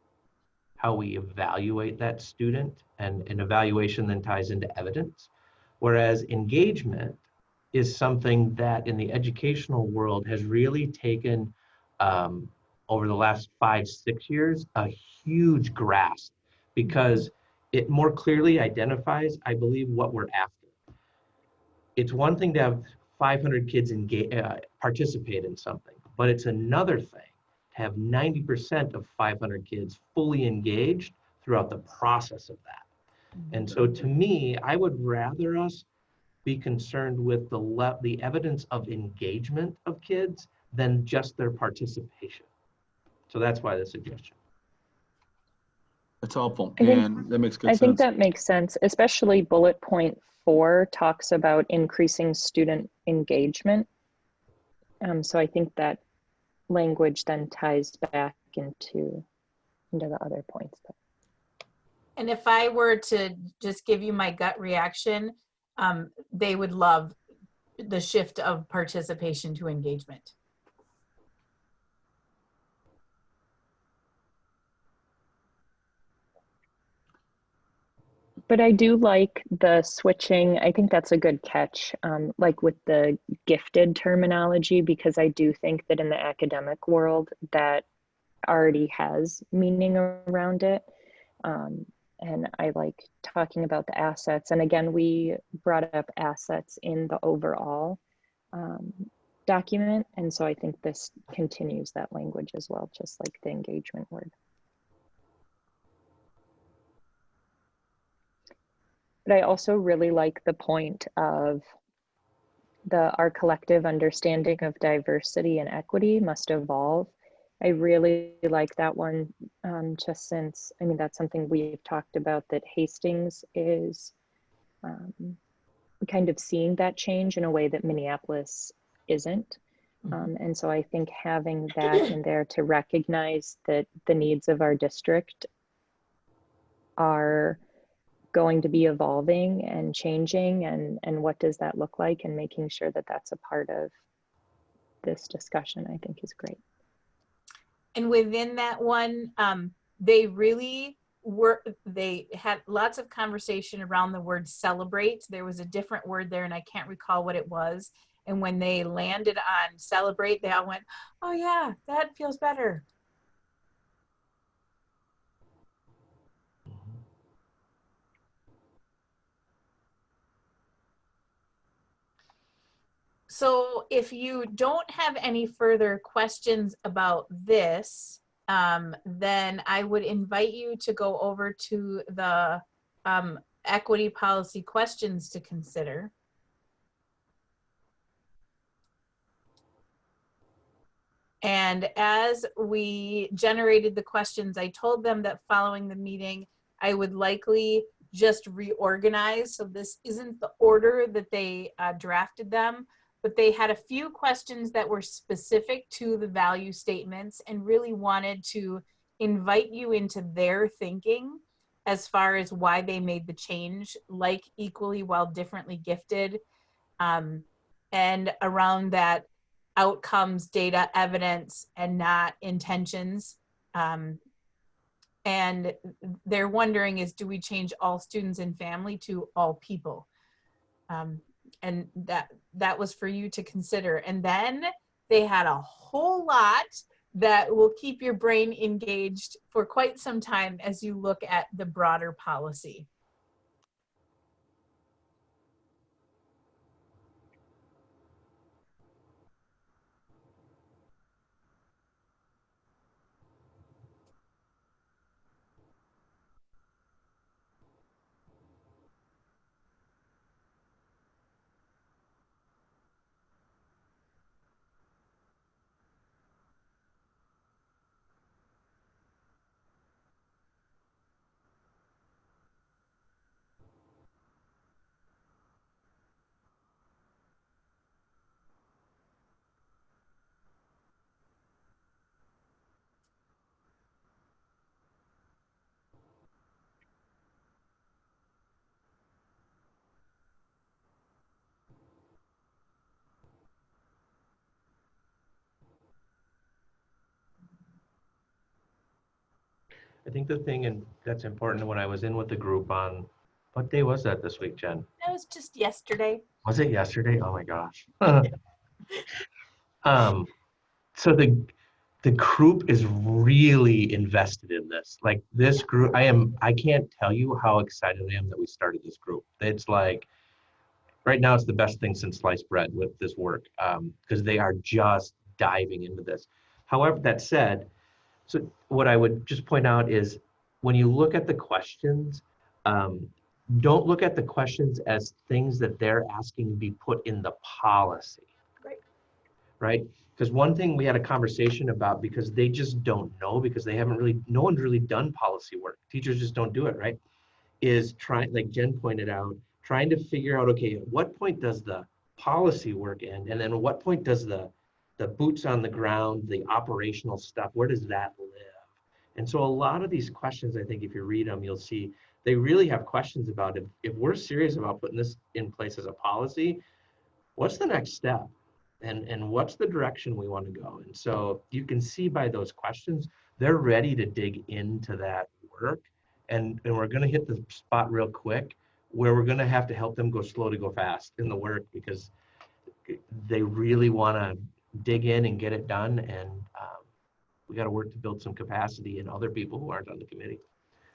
Speaker 3: evaluate that student, and evaluation then ties into evidence? Whereas engagement is something that in the educational world has really taken, over the last 5-6 years, a huge grasp, because it more clearly identifies, I believe, what we're after. It's one thing to have 500 kids participate in something, but it's another thing to have 90% of 500 kids fully engaged throughout the process of that. And so to me, I would rather us be concerned with the evidence of engagement of kids than just their participation. So that's why the suggestion.
Speaker 1: That's helpful,
Speaker 2: I think-
Speaker 1: and that makes good
Speaker 2: I
Speaker 1: sense.
Speaker 2: think that makes sense, especially bullet point 4 talks about increasing student engagement. So I think that language then ties back into the other points.
Speaker 6: And if I were to just give you my gut reaction, they would love the shift of participation to engagement.
Speaker 2: But I do like the switching. I think that's a good catch, like with the gifted terminology, because I do think that in the academic world that already has meaning around it. And I like talking about the assets. And again, we brought up assets in the overall document. And so I think this continues that language as well, just like the engagement word. But I also really like the point of our collective understanding of diversity and equity must evolve I really like that one, just since, I mean, that's something we've talked about, that Hastings is kind of seeing that change in a way that Minneapolis isn't. And so I think having that in there to recognize that the needs of our district are going to be evolving and changing, and what does that look like, and making sure that that's a part of this discussion, I think is great.
Speaker 6: And within that one, they had lots of conversation around the word celebrate. There was a different word there and I can't recall what it was. And when they landed on celebrate, they all went, oh yeah, that feels better. So if you don't have any further questions about this, then I would invite you to go over to the equity policy questions to consider. And as we generated the questions, I told them that following the meeting, I would likely just reorganize. So this isn't the order that they drafted them, but they had a few questions that were specific to the value statements and really wanted to invite you into their thinking as far as why they made the change, like equally while differently gifted, and around that outcomes, data, evidence, and not intentions. And they're wondering is, do we change all students and family to all people? And that was for you to consider. And then they had a whole lot that will keep your brain engaged for quite some time as you look at the broader policy.
Speaker 3: I think the thing that's important, when I was in with the group on, what day was that this week, Jen?
Speaker 6: That was just yesterday.
Speaker 3: Was it yesterday? Oh my gosh. So the group is really invested in this. Like this group, I can't tell you how excited I am that we started this group. It's like, right now it's the best thing since sliced bread with this work, because they are just diving into this. However, that said, so what I would just point out is when you look at the questions, don't look at the questions as things that they're asking to be put in the policy. Right? Because one thing we had a conversation about, because they just don't know, because no one's really done policy work. Teachers just don't do it, right? Is trying, like Jen pointed out, trying to figure out, okay, at what point does the policy work end? And then at what point does the boots on the ground, the operational stuff, where does that live? And so a lot of these questions, I think if you read them, you'll see they really have questions about if we're serious about putting this in place as a policy, what's the next step? And what's the direction we want to go? And so you can see by those questions, they're ready to dig into that work. And we're going to hit the spot real quick where we're going to have to help them go slow to go fast in the work, because they really want to dig in and get it done. And we got to work to build some capacity in other people who aren't on the committee.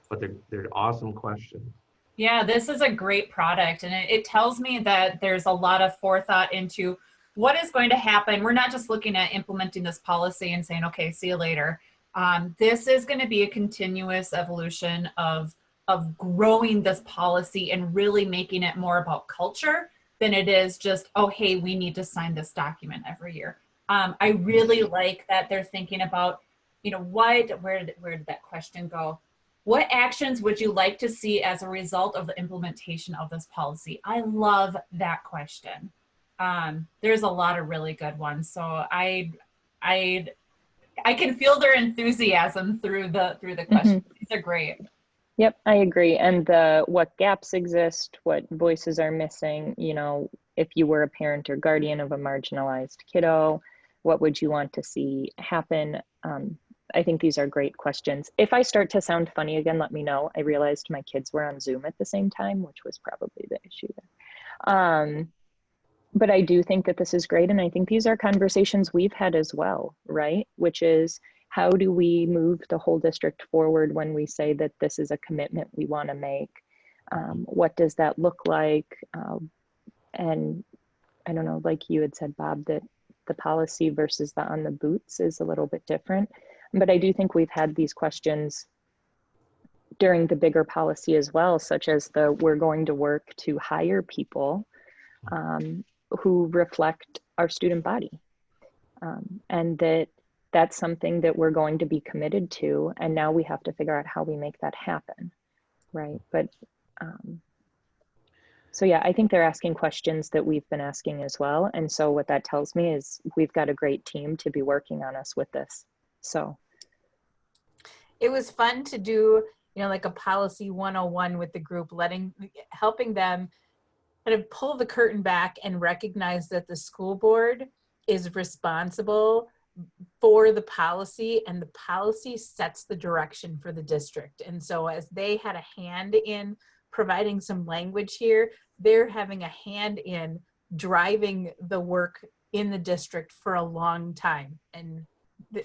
Speaker 3: But they're awesome questions.
Speaker 4: Yeah, this is a great product, and it tells me that there's a lot of forethought into what is going to happen. We're not just looking at implementing this policy and saying, okay, see you later. This is going to be a continuous evolution of growing this policy and really making it more about culture than it is just, oh, hey, we need to sign this document every year. I really like that they're thinking about where did that question go? What actions would you like to see as a result of the implementation of this policy? I love that question. There's a lot of really good ones. So I can feel their enthusiasm through the questions. These are great.
Speaker 2: Yep, I agree. And what gaps exist, what voices are missing, if you were a parent or guardian of a marginalized kiddo, what would you want to see happen? I think these are great questions. If I start to sound funny again, let me know. I realized my kids were on Zoom at the same time, which was probably the issue there. But I do think that this is great. And I think these are conversations we've had as well, right? Which is, how do we move the whole district forward when we say that this is a commitment we want to make? What does that look like? And I don't know, like you had said, Bob, that the policy versus the on the boots is a little bit different. But I do think we've had these questions during the bigger policy as well, such as we're going to work to hire people who reflect our student body. And that's something that we're going to be committed to. And now we have to figure out how we make that happen, right? But so yeah, I think they're asking questions that we've been asking as well. And so what that tells me is we've got a great team to be working on us with this. So
Speaker 6: it was fun to do, like a policy 101 with the group, helping them kind of pull the curtain back and recognize that the school board is responsible for the policy, and the policy sets the direction for the district. And so as they had a hand in providing some language here, they're having a hand in driving the work in the district for a long time. And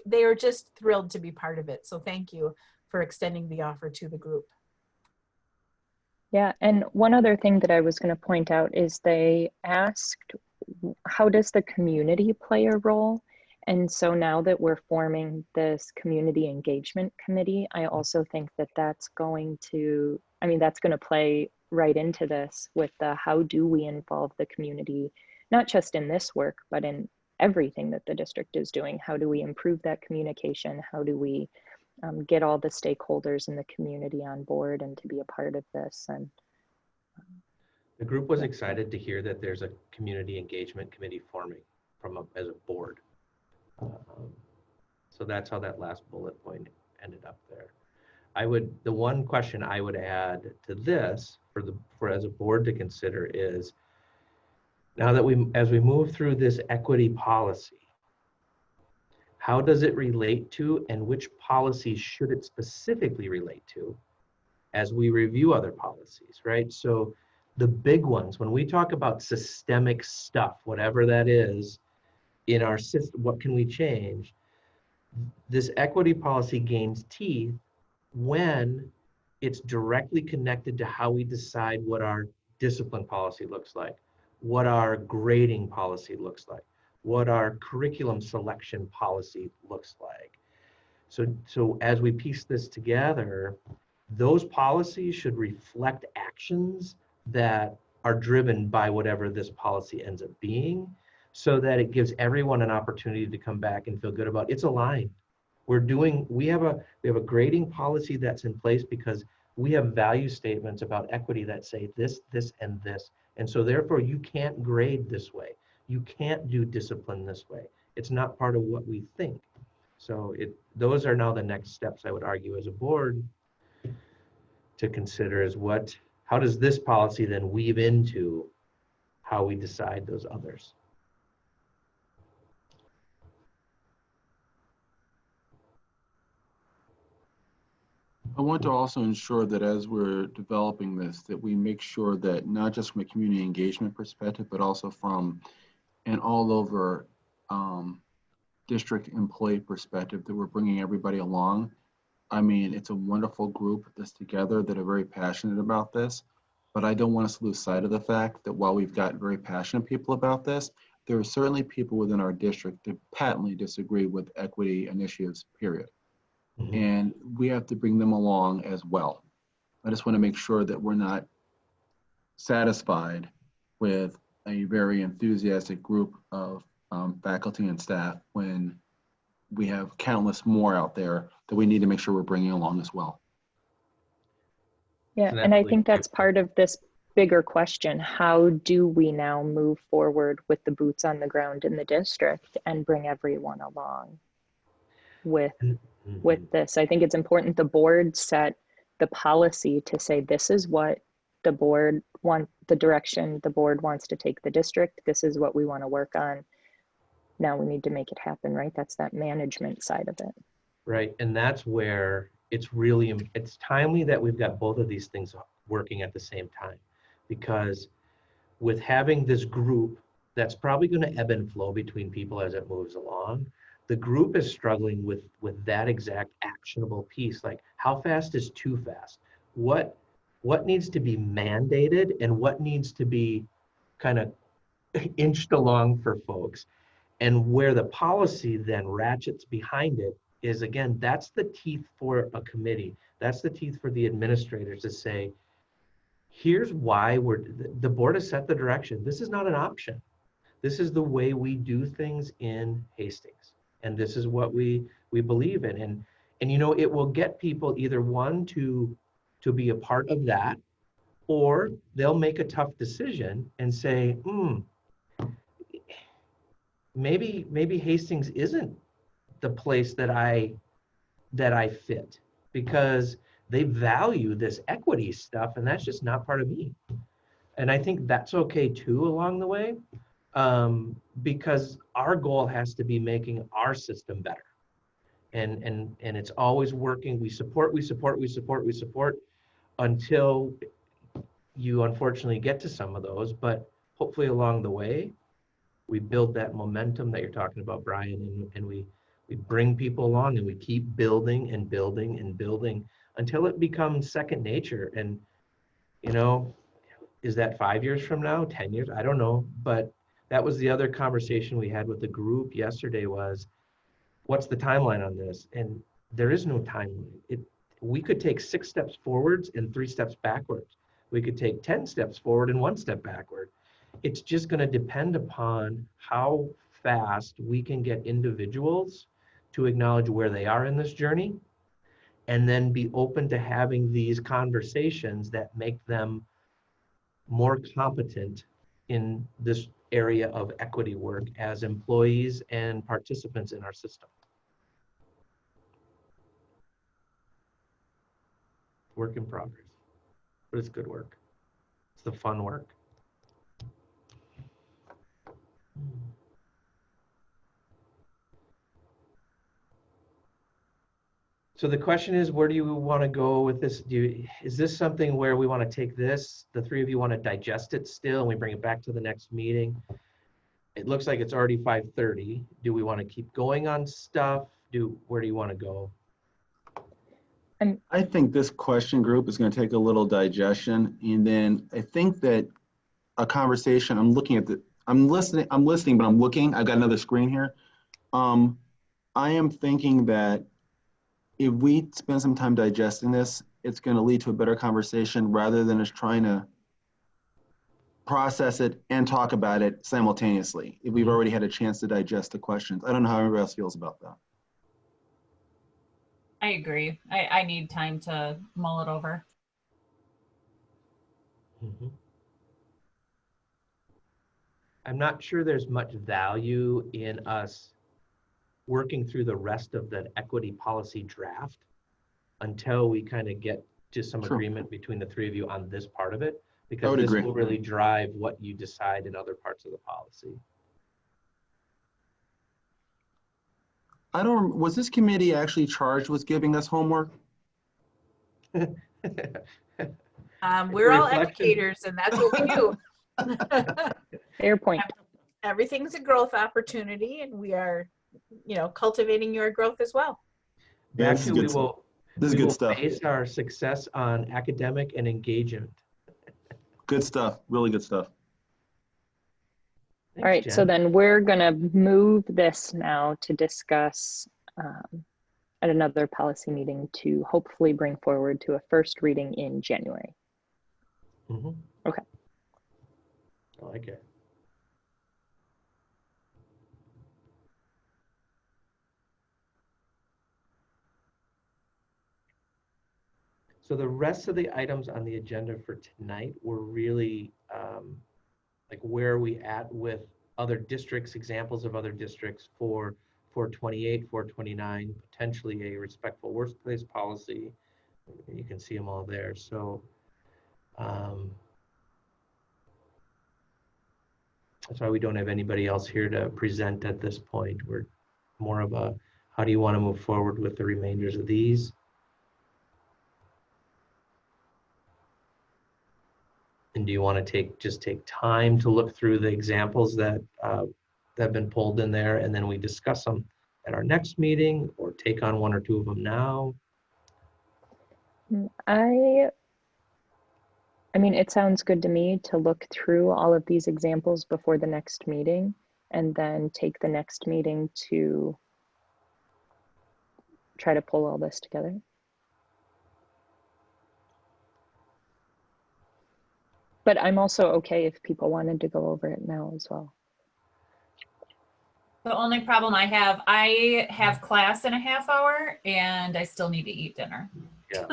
Speaker 6: they are just thrilled to be part of it. So thank you for extending the offer to the group.
Speaker 2: Yeah, and one other thing that I was going to point out is they asked, how does the community play a role? And so now that we're forming this community engagement committee, I also think that that's going to play right into this with how do we involve the community, not just in this work, but in everything that the district is doing. How do we improve that communication? How do we get all the stakeholders in the community on board and to be a part of this? And
Speaker 3: the group was excited to hear that there's a community engagement committee forming as a board. So that's how that last bullet point ended up there. The one question I would add to this for as a board to consider is, now that as we move through this equity policy, how does it relate to, and which policies should it specifically relate to as we review other policies, right? So the big ones, when we talk about systemic stuff, whatever that is in our system, what can we change? This equity policy gains teeth when it's directly connected to how we decide what our discipline policy looks like, what our grading policy looks like, what our curriculum selection policy looks like. So as we piece this together, those policies should reflect actions that are driven by whatever this policy ends up being, so that it gives everyone an opportunity to come back and feel good about it's aligned. We have a grading policy that's in place because we have value statements about equity that say this, this, and this. And so therefore you can't grade this way. You can't do discipline this way. It's not part of what we think. So those are now the next steps I would argue as a board to consider is how does this policy then weave into how we decide those others?
Speaker 1: I want to also ensure that as we're developing this, that we make sure that not just from a community engagement perspective, but also from an all over district employee perspective, that we're bringing everybody along. I mean, it's a wonderful group that's together that are very passionate about this, but I don't want us to lose sight of the fact that while we've got very passionate people about this, there are certainly people within our district that patently disagree with equity initiatives, period. Mm-hmm. And we have to bring them along as well. I just want to make sure that we're not satisfied with a very enthusiastic group of faculty and staff when we have countless more out there that we need to make sure we're bringing along as well.
Speaker 2: Yeah, and I think that's part of this bigger question. How do we now move forward with the boots on the ground in the district and bring everyone along with this? I think it's important the board set the policy to say this is what the board the direction the board wants to take the district. This is what we want to work on. Now we need to make it happen, right? That's that management side of it.
Speaker 3: Right, and that's where it's timely that we've got both of these things working at the same time, because with having this group that's probably going to ebb and flow between people as it moves along, the group is struggling with that exact actionable piece. Like, how fast is too fast? What needs to be mandated and what needs to be kind of inched along for folks? And where the policy then ratchets behind it is, again, that's the teeth for a committee. That's the teeth for the administrators to say, here's why the board has set the direction. This is not an option. This is the way we do things in Hastings. And this is what we believe in. And you know, it will get people either one to be a part of that, or they'll make a tough decision and say, maybe Hastings isn't the place that I fit, because they value this equity stuff, and that's just not part of me. And I think that's okay too along the way, because our goal has to be making our system better. And it's always working. We support until you unfortunately get to some of those, but hopefully along the way, we build that momentum that you're talking about, Brian, and we bring people along, and we keep building and building and building until it becomes second nature. And, you know, is that 5 years from now, 10 years? I don't know. But that was the other conversation we had with the group yesterday was, what's the timeline on this? And there is no timeline. We could take 6 steps forwards and 3 steps backwards. We could take 10 steps forward and 1 step backward. It's just going to depend upon how fast we can get individuals to acknowledge where they are in this journey, and then be open to having these conversations that make them more competent in this area of equity work as employees and participants in our system. Work in progress, but it's good work. It's the fun work. So the question is, where do you want to go with this? Is this something where we want to take this, the 3 of you want to digest it still, and we bring it back to the next meeting? It looks like it's already 5:30. Do we want to keep going on stuff? Where do you want to go?
Speaker 1: I think this question group is going to take a little digestion, and then I think that a conversation, I'm listening, but I'm looking, I've got another screen here. I am thinking that if we spend some time digesting this, it's going to lead to a better conversation rather than just trying to process it and talk about it simultaneously, if we've already had a chance to digest the questions. I don't know how everybody else feels about that.
Speaker 4: I agree. I need time to mull it over.
Speaker 3: Mm-hmm. I'm not sure there's much value in us working through the rest of the equity policy draft until we kind of get to some agreement between the 3 of you on this part of it, because this will really drive what you decide in other parts of the policy.
Speaker 1: Was this committee actually charged with giving us homework?
Speaker 6: We're all educators, and that's what we do.
Speaker 2: Fair point.
Speaker 6: Everything's a growth opportunity, and we are, cultivating your growth as well.
Speaker 1: Yeah,
Speaker 3: Actually,
Speaker 1: this is good stuff.
Speaker 3: Base our success on academic and engagement.
Speaker 1: Good stuff. Really good stuff.
Speaker 2: All right, so then we're going to move this now to discuss at another policy meeting to hopefully bring forward to a first reading in January.
Speaker 3: Mm-hmm.
Speaker 2: Okay.
Speaker 3: I like it. So the rest of the items on the agenda for tonight were really like where are we at with other districts, examples of other districts for 428, 429, potentially a respectful workplace policy. You can see them all there. So that's why we don't have anybody else here to present at this point. We're more of a, how do you want to move forward with the remainders of these? And do you want to just take time to look through the examples that have been pulled in there, and then we discuss them at our next meeting, or take on one or two of them now?
Speaker 2: I mean, it sounds good to me to look through all of these examples before the next meeting, and then take the next meeting to try to pull all this together. But I'm also okay if people wanted to go over it now as well.
Speaker 4: The only problem I have class in a half hour and I still need to eat dinner.
Speaker 3: Yeah.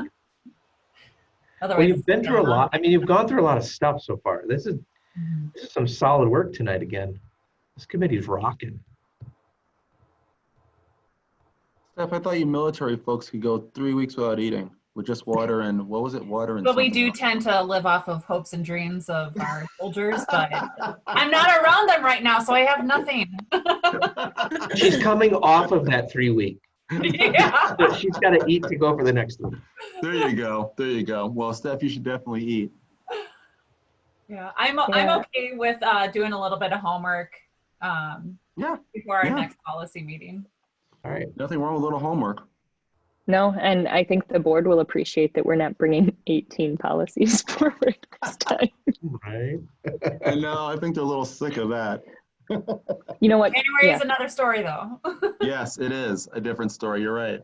Speaker 4: Otherwise,
Speaker 3: Well, you've
Speaker 4: it's
Speaker 3: been through a
Speaker 4: gonna-
Speaker 3: lot. I mean, you've gone through a lot of stuff so far. This is some solid work tonight again. This committee's rocking.
Speaker 1: Steph, I thought you military folks could go 3 weeks without eating with just water and, what was it, water and
Speaker 4: But we
Speaker 1: something
Speaker 4: do
Speaker 1: else.
Speaker 4: tend to live off of hopes and dreams of our soldiers, but I'm not around them right now, so I have nothing.
Speaker 3: She's coming off of that 3 week.
Speaker 4: Yeah.
Speaker 3: So she's got to eat to go for the next one.
Speaker 1: There you go. There you go. Well, Steph, you should definitely eat.
Speaker 4: Yeah, I'm
Speaker 2: Yeah.
Speaker 4: okay with doing a little bit of homework
Speaker 1: Yeah,
Speaker 4: before our
Speaker 1: Yeah.
Speaker 4: next policy meeting.
Speaker 3: All right.
Speaker 1: nothing wrong with a little homework.
Speaker 2: No, and I think the board will appreciate that we're not bringing 18 policies forward this time.
Speaker 3: Right.
Speaker 1: I know, I think they're a little sick of that.
Speaker 2: You know what?
Speaker 4: January
Speaker 2: Yeah.
Speaker 4: is another story, though.
Speaker 1: Yes, it is a different story. You're right.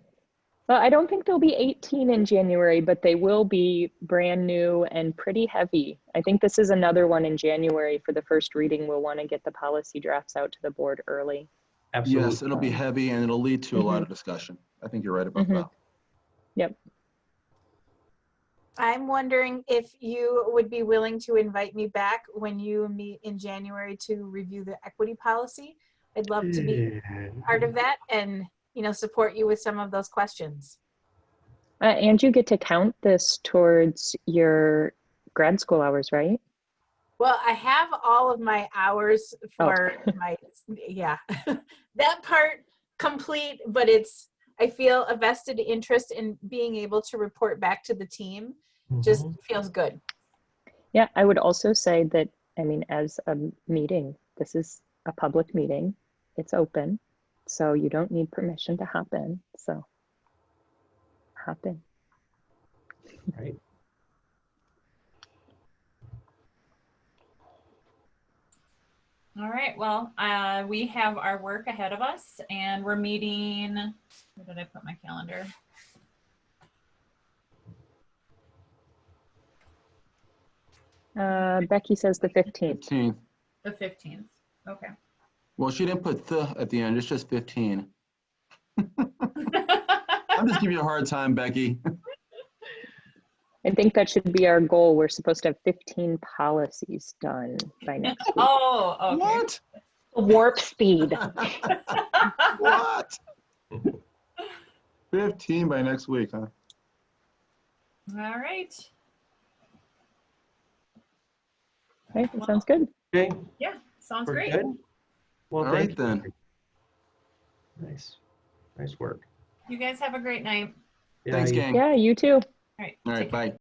Speaker 2: Well, I don't think there'll be 18 in January, but they will be brand new and pretty heavy. I think this is another one in January for the first reading. We'll want to get the policy drafts out to the board early.
Speaker 3: Absolutely.
Speaker 1: Yes, it'll be heavy and it'll lead to a lot of discussion. I think you're right about that.
Speaker 2: Yep.
Speaker 6: I'm wondering if you would be willing to invite me back when you meet in January to review the equity policy. I'd love to be part of that and, you know, support you with some of those questions.
Speaker 2: And you get to count this towards your grad school hours, right?
Speaker 6: Well, I have all of my hours for my, yeah, that part complete, but I feel a vested interest in being able to report back to the team. Just feels good.
Speaker 2: Yeah, I would also say that, I mean, as a meeting, this is a public meeting. It's open, so you don't need permission to hop in. So hop in.
Speaker 3: Right.
Speaker 4: All right, well, we have our work ahead of us and we're meeting, where did I put my calendar?
Speaker 2: Becky says the 15th.
Speaker 1: 15th.
Speaker 4: The 15th, okay.
Speaker 1: Well, she didn't put the at the end. It's just 15. I'm just giving you a hard time, Becky.
Speaker 2: I think that should be our goal. We're supposed to have 15 policies done by next week.
Speaker 4: Oh, okay.
Speaker 1: What?
Speaker 2: Warp speed.
Speaker 1: What? 15 by next week, huh?
Speaker 4: All right.
Speaker 2: Okay, that sounds good.
Speaker 3: Okay.
Speaker 4: Yeah, sounds
Speaker 3: We're
Speaker 4: great.
Speaker 3: good. Well,
Speaker 1: All
Speaker 3: thank
Speaker 1: right
Speaker 3: you.
Speaker 1: then.
Speaker 3: Nice. Nice work.
Speaker 4: You guys have a great night.
Speaker 1: Thanks,
Speaker 3: you-
Speaker 1: gang.
Speaker 2: Yeah, you too.
Speaker 4: All right.
Speaker 1: All
Speaker 4: take
Speaker 1: right,
Speaker 4: care.
Speaker 1: bye.